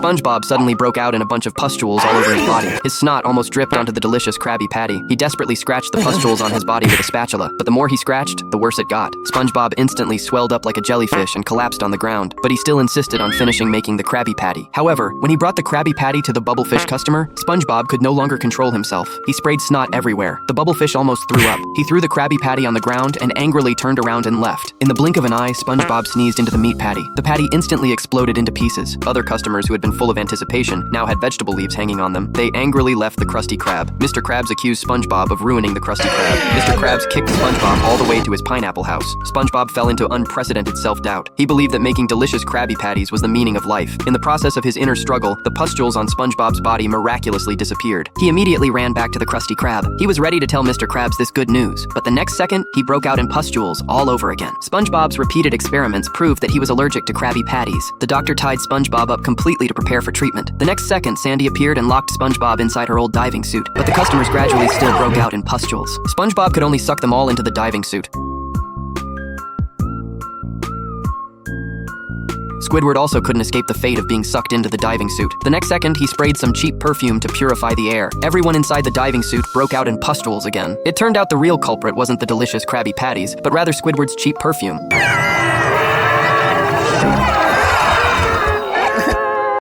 SpongeBob suddenly broke out in a bunch of pustules all over his body. His snot almost dripped onto the delicious Krabby Patty. He desperately scratched the pustules on his body with a spatula, but the more he scratched, the worse it got. SpongeBob instantly swelled up like a jellyfish and collapsed on the ground, but he still insisted on finishing making the Krabby Patty. However, when he brought the Krabby Patty to the bubblefish customer, SpongeBob could no longer control himself. He sprayed snot everywhere. The bubblefish almost threw up. He threw the Krabby Patty on the ground and angrily turned around and left. In the blink of an eye, SpongeBob sneezed into the meat patty. The patty instantly exploded into pieces. Other customers who had been full of anticipation now had vegetable leaves hanging on them. They angrily left the Krusty Krab. Mr. Krabs accused SpongeBob of ruining the Krusty Krab. Mr. Krabs kicked SpongeBob all the way to his pineapple house. SpongeBob fell into unprecedented self-doubt. He believed that making delicious Krabby Patties was the meaning of life. In the process of his inner struggle, the pustules on SpongeBob's body miraculously disappeared. He immediately ran back to the Krusty Krab. He was ready to tell Mr. Krabs this good news, but the next second, he broke out in pustules all over again. SpongeBob's repeated experiments proved that he was allergic to Krabby Patties. The doctor tied SpongeBob up completely to prepare for treatment. The next second, Sandy appeared and locked SpongeBob inside her old diving suit, but the customers gradually still broke out in pustules. SpongeBob could only suck them all into the diving suit. Squidward also couldn't escape the fate of being sucked into the diving suit. The next second, he sprayed some cheap perfume to purify the air. Everyone inside the diving suit broke out in pustules again. It turned out the real culprit wasn't the delicious Krabby Patties, but rather Squidward's cheap perfume.